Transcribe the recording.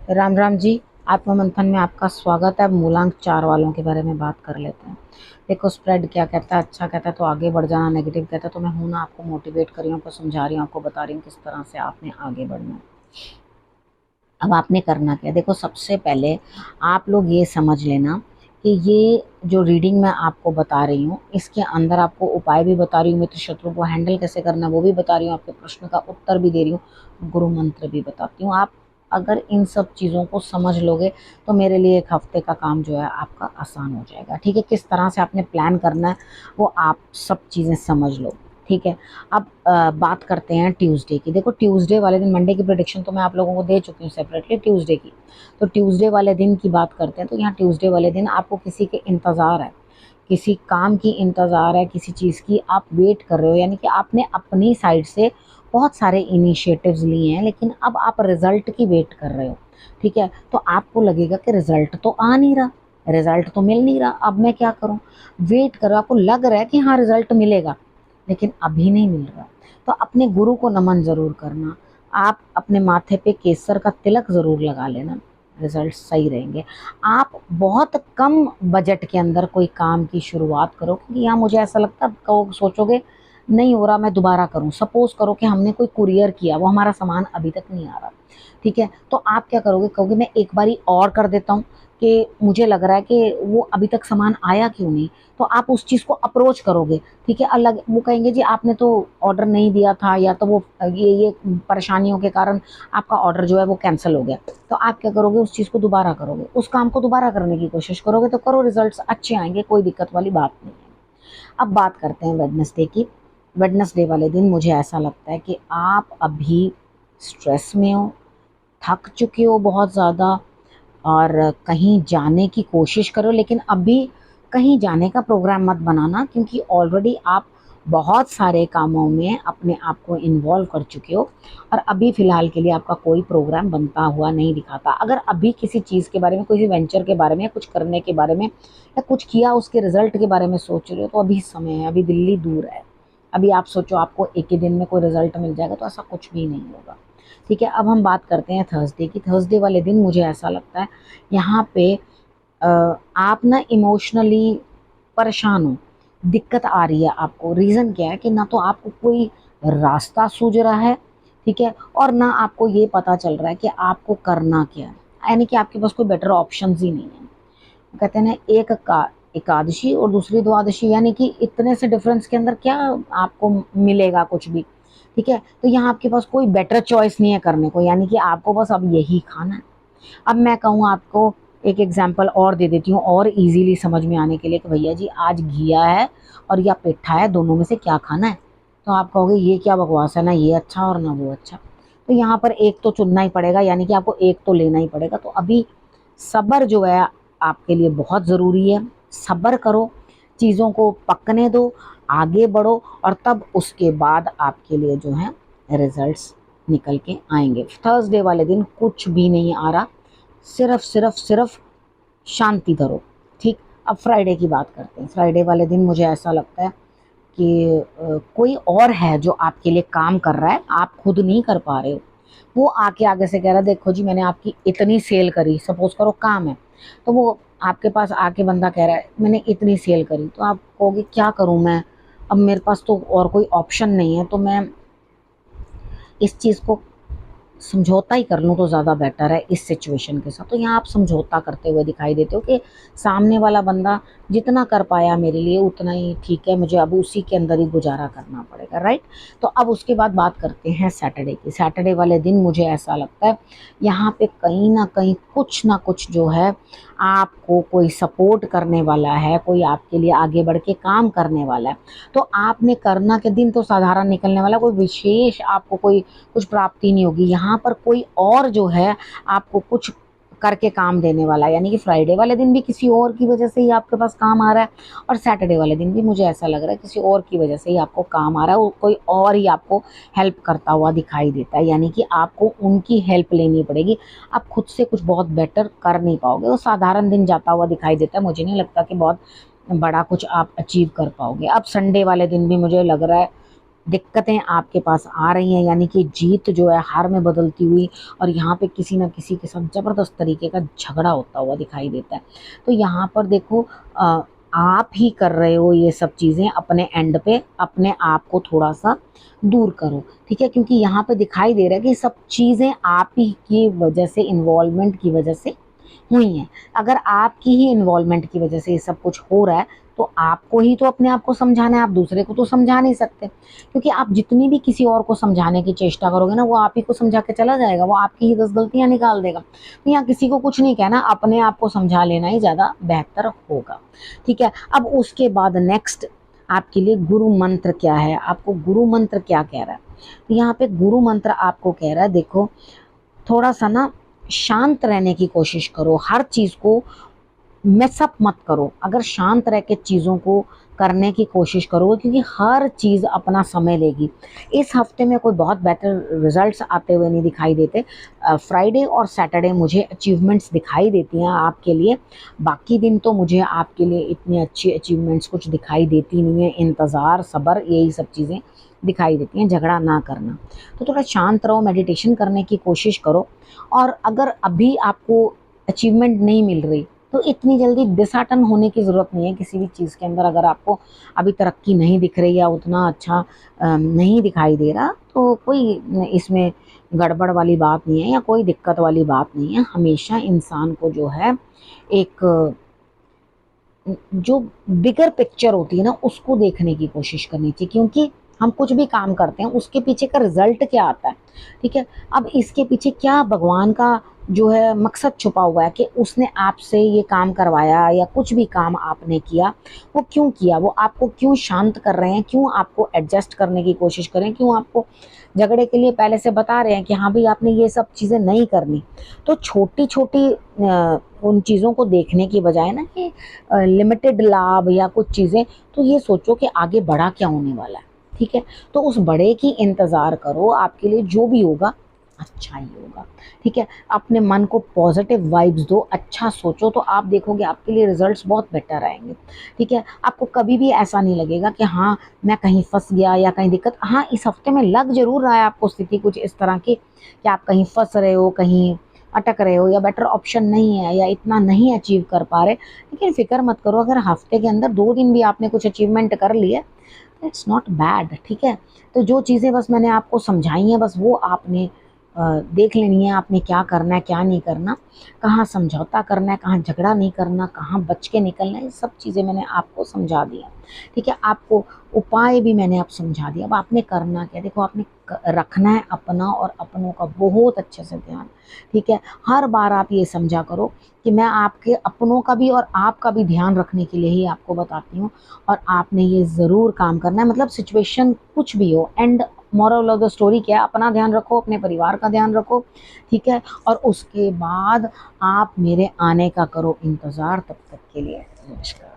राम राम जी। आत्ममंथन में आपका स्वागत है। अब मूलांक 4 वालों के बारे में बात कर लेते हैं। देखो, स्प्रेड क्या कहता है, अच्छा कहता है तो आगे बढ़ जाना, नेगेटिव कहता है तो मैं हूं ना, आपको मोटिवेट कर रही हूँ, आपको समझा रही हूँ, आपको बता रही हूँ किस तरह से आपने आगे बढ़ना है। अब आपने करना क्या है? देखो, सबसे पहले आप लोग ये समझ लेना कि ये जो रीडिंग मैं आपको बता रही हूँ, इसके अंदर आपको उपाय भी बता रही हूँ, मित्र शत्रु को हैंडल कैसे करना है वो भी बता रही हूँ, आपके प्रश्न का उत्तर भी दे रही हूँ, गुरु मंत्र भी बताती हूँ। आप अगर इन सब चीज़ों को समझ लोगे तो मेरे लिए 1 हफ्ते का काम जो है आपका आसान हो जाएगा। ठीक है, किस तरह से आपने प्लान करना है वो आप सब चीज़ें समझ लो। ठीक है। अब बात करते हैं ट्यूसडे की। देखो, ट्यूसडे वाले दिन, मंडे की प्रेडिक्शन तो मैं आप लोगों को दे चुकी हूँ सेपरेटली, ट्यूसडे की। तो ट्यूसडे वाले दिन की बात करते हैं, तो यहाँ ट्यूसडे वाले दिन आपको किसी के इंतज़ार है, किसी काम की इंतज़ार है, किसी चीज़ की आप वेट कर रहे हो, यानी कि आपने अपनी साइड से बहुत सारे इनिशिएटिव्स लिए हैं, लेकिन अब आप रिजल्ट की वेट कर रहे हो। ठीक है, तो आपको लगेगा कि रिजल्ट तो आ नहीं रहा, रिजल्ट तो मिल नहीं रहा, अब मैं क्या करूं? वेट करो, आपको लग रहा है कि हाँ रिजल्ट मिलेगा, लेकिन अभी नहीं मिल रहा। तो अपने गुरु को नमन ज़रूर करना, आप अपने माथे पे केसर का तिलक ज़रूर लगा लेना, रिजल्ट सही रहेंगे। आप बहुत कम बजट के अंदर कोई काम की शुरुआत करो, क्योंकि यहाँ मुझे ऐसा लगता है आप सोचोगे नहीं हो रहा मैं दोबारा करूँ। सपोज़ करो कि हमने कोई कुरियर किया, वो हमारा सामान अभी तक नहीं आ रहा। ठीक है, तो आप क्या करोगे? कहोगे मैं एक बारी और कर देता हूँ, कि मुझे लग रहा है कि वो अभी तक सामान आया क्यों नहीं। तो आप उस चीज़ को अप्रोच करोगे। ठीक है, अलग वो कहेंगे जी आपने तो ऑर्डर नहीं दिया था, या तो वो ये परेशानियों के कारण आपका ऑर्डर जो है वो कैंसिल हो गया। तो आप क्या करोगे? उस चीज़ को दोबारा करोगे, उस काम को दोबारा करने की कोशिश करोगे, तो करो, रिजल्ट्स अच्छे आएंगे, कोई दिक्कत वाली बात नहीं है। अब बात करते हैं वेडनेसडे की। वेडनेसडे वाले दिन मुझे ऐसा लगता है कि आप अभी स्ट्रेस में हो, थक चुके हो बहुत ज़्यादा, और कहीं जाने की कोशिश करो, लेकिन अभी कहीं जाने का प्रोग्राम मत बनाना, क्योंकि ऑलरेडी आप बहुत सारे कामों में अपने आप को इन्वॉल्व कर चुके हो, और अभी फ़िलहाल के लिए आपका कोई प्रोग्राम बनता हुआ नहीं दिखाता। अगर अभी किसी चीज़ के बारे में, किसी वेंचर के बारे में, कुछ करने के बारे में, या कुछ किया उसके रिजल्ट के बारे में सोच रहे हो, तो अभी समय है, अभी दिल्ली दूर है। अभी आप सोचो आपको एक ही दिन में कोई रिजल्ट मिल जाएगा, तो ऐसा कुछ भी नहीं होगा। ठीक है, अब हम बात करते हैं थर्सडे की। थर्सडे वाले दिन मुझे ऐसा लगता है यहाँ पे आप ना इमोशनली परेशान हो, दिक्कत आ रही है आपको। रीज़न क्या है कि ना तो आपको कोई रास्ता सूझ रहा है, ठीक है, और ना आपको ये पता चल रहा है कि आपको करना क्या है, यानी कि आपके पास कोई बेटर ऑप्शंस ही नहीं है। कहते हैं ना, एक का एकादशी और दूसरी द्वादशी, यानी कि इतने से डिफरेंस के अंदर क्या आपको मिलेगा कुछ भी। ठीक है, तो यहाँ आपके पास कोई बेटर चॉइस नहीं है करने को, यानी कि आपको बस अब यही खाना है। अब मैं कहूँ आपको, एक एग्जांपल और दे देती हूँ और इजीली समझ में आने के लिए, कि भैया जी आज घिया है और या पेठा है, दोनों में से क्या खाना है? तो आप कहोगे ये क्या बकवास है, ना ये अच्छा और ना वो अच्छा। तो यहाँ पर एक तो चुनना ही पड़ेगा, यानी कि आपको एक तो लेना ही पड़ेगा। तो अभी सब्र जो है आपके लिए बहुत ज़रूरी है। सब्र करो, चीज़ों को पकने दो, आगे बढ़ो, और तब उसके बाद आपके लिए जो है रिजल्ट्स निकल के आएंगे। थर्सडे वाले दिन कुछ भी नहीं आ रहा, सिर्फ सिर्फ सिर्फ शांति धरो। ठीक। अब फ्राइडे की बात करते हैं। फ्राइडे वाले दिन मुझे ऐसा लगता है कि कोई और है जो आपके लिए काम कर रहा है, आप खुद नहीं कर पा रहे हो। वो आके आगे से कह रहा है देखो जी मैंने आपकी इतनी सेल करी, सपोज करो काम है, तो वो आपके पास आके बंदा कह रहा है मैंने इतनी सेल करी, तो आप कहोगे क्या करूं मैं, अब मेरे पास तो और कोई ऑप्शन नहीं है, तो मैं इस चीज़ को समझौता ही कर लूँ तो ज़्यादा बेटर है इस सिचुएशन के साथ। तो यहाँ आप समझौता करते हुए दिखाई देते हो कि सामने वाला बंदा जितना कर पाया मेरे लिए उतना ही ठीक है, मुझे अब उसी के अंदर ही गुजारा करना पड़ेगा, राइट। तो अब उसके बाद बात करते हैं सैटरडे की। सैटरडे वाले दिन मुझे ऐसा लगता है यहाँ पे कहीं ना कुछ जो है आपको कोई सपोर्ट करने वाला है, कोई आपके लिए आगे बढ़ के काम करने वाला है। तो आपने करना के दिन तो साधारण निकलने वाला, कोई विशेष आपको कोई कुछ प्राप्ति नहीं होगी। यहाँ पर कोई और जो है आपको कुछ करके काम देने वाला है, यानी कि फ्राइडे वाले दिन भी किसी और की वजह से ही आपके पास काम आ रहा है, और सैटरडे वाले दिन भी मुझे ऐसा लग रहा है किसी और की वजह से ही आपको काम आ रहा है, वो कोई और ही आपको हेल्प करता हुआ दिखाई देता है, यानी कि आपको उनकी हेल्प लेनी पड़ेगी। आप खुद से कुछ बहुत बेटर कर नहीं पाओगे, वो साधारण दिन जाता हुआ दिखाई देता है। मुझे नहीं लगता कि बहुत बड़ा कुछ आप अचीव कर पाओगे। अब संडे वाले दिन भी मुझे लग रहा है दिक्कतें आपके पास आ रही हैं, यानी कि जीत जो है हार में बदलती हुई, और यहाँ पे किसी न किसी के साथ ज़बरदस्त तरीके का झगड़ा होता हुआ दिखाई देता है। तो यहाँ पर देखो आप ही कर रहे हो ये सब चीज़ें अपने एंड पे, अपने आप को थोड़ा-सा दूर करो, ठीक है? क्योंकि यहाँ पे दिखाई दे रहा है कि सब चीज़ें आप ही की वजह से, इन्वॉल्वमेंट की वजह से हुई हैं। अगर आपकी ही इन्वॉल्वमेंट की वजह से ये सब कुछ हो रहा है, तो आपको ही तो अपने आप को समझाना है, आप दूसरे को तो समझा नहीं सकते। क्योंकि आप जितनी भी किसी और को समझाने की चेष्टा करोगे ना, वो आप ही को समझा के चला जाएगा, वो आपकी ही 10 गलतियाँ निकाल देगा। तो यहाँ किसी को कुछ नहीं कहना, अपने आप को समझा लेना ही ज़्यादा बेहतर होगा, ठीक है? अब उसके बाद नेक्स्ट आपके लिए गुरु मंत्र क्या है? आपको गुरु मंत्र क्या कह रहा है? तो यहाँ पे गुरु मंत्र आपको कह रहा है, देखो थोड़ा-सा ना शांत रहने की कोशिश करो, हर चीज़ को मिक्सअप मत करो। अगर शांत रह के चीज़ों को करने की कोशिश करोगे, क्योंकि हर चीज़ अपना समय लेगी। इस हफ्ते में कोई बहुत बेटर रिजल्ट्स आते हुए नहीं दिखाई देते। फ्राइडे और सैटरडे मुझे अचीवमेंट्स दिखाई देती हैं आपके लिए, बाकी दिन तो मुझे आपके लिए इतनी अच्छी अचीवमेंट्स कुछ दिखाई देती नहीं है। इंतज़ार, सब्र, यही सब चीज़ें दिखाई देती हैं, झगड़ा ना करना। तो थोड़ा शांत रहो, मेडिटेशन करने की कोशिश करो, और अगर अभी आपको अचीवमेंट नहीं मिल रही, तो इतनी जल्दी डिसहार्टन होने की ज़रूरत नहीं है किसी भी चीज़ के अंदर। अगर आपको अभी तरक्की नहीं दिख रही या उतना अच्छा नहीं दिखाई दे रहा, तो कोई इसमें गड़बड़ वाली बात नहीं है या कोई दिक्कत वाली बात नहीं है। हमेशा इंसान को जो है एक जो बिगर पिक्चर होती है ना, उसको देखने की कोशिश करनी चाहिए, क्योंकि हम कुछ भी काम करते हैं उसके पीछे का रिजल्ट क्या आता है, ठीक है? अब इसके पीछे क्या भगवान का जो है मकसद छुपा हुआ है कि उसने आपसे ये काम करवाया, या कुछ भी काम आपने किया, वो क्यों किया, वो आपको क्यों शांत कर रहे हैं, क्यों आपको एडजस्ट करने की कोशिश कर रहे हैं, क्यों आपको झगड़े के लिए पहले से बता रहे हैं कि हाँ भाई आपने ये सब चीज़ें नहीं करनी। तो छोटी छोटी उन चीज़ों को देखने की बजाय ना कि लिमिटेड लाभ या कुछ चीज़ें, तो ये सोचो कि आगे बड़ा क्या होने वाला है, ठीक है? तो उस बड़े की इंतज़ार करो, आपके लिए जो भी होगा अच्छा ही होगा, ठीक है? अपने मन को पॉजिटिव वाइब्स दो, अच्छा सोचो, तो आप देखोगे आपके लिए रिजल्ट्स बहुत बेटर आएंगे, ठीक है? आपको कभी भी ऐसा नहीं लगेगा कि हाँ मैं कहीं फंस गया या कहीं दिक्कत। हाँ, इस हफ्ते में लग जरूर रहा है आपको स्थिति कुछ इस तरह की कि आप कहीं फंस रहे हो, कहीं अटक रहे हो, या बेटर ऑप्शन नहीं है, या इतना नहीं अचीव कर पा रहे। लेकिन फिक्र मत करो, अगर हफ्ते के अंदर 2 दिन भी आपने कुछ अचीवमेंट कर लिए, इट्स नॉट बैड, ठीक है? तो जो चीज़ें बस मैंने आपको समझाई हैं, बस वो आपने देख लेनी है, आपने क्या करना है क्या नहीं करना, कहाँ समझौता करना है, कहाँ झगड़ा नहीं करना, कहाँ बच के निकलना है, ये सब चीज़ें मैंने आपको समझा दिया, ठीक है? आपको उपाय भी मैंने आप समझा दिया। अब आपने करना क्या, देखो आपने रखना है अपना और अपनों का बहुत अच्छे से ध्यान, ठीक है? हर बार आप ये समझा करो कि मैं आपके अपनों का भी और आपका भी ध्यान रखने के लिए ही आपको बताती हूँ, और आपने ये ज़रूर काम करना है। मतलब सिचुएशन कुछ भी हो, and moral of the story क्या है, अपना ध्यान रखो, अपने परिवार का ध्यान रखो, ठीक है? और उसके बाद आप मेरे आने का करो इंतज़ार। तब तक के लिए नमस्कार।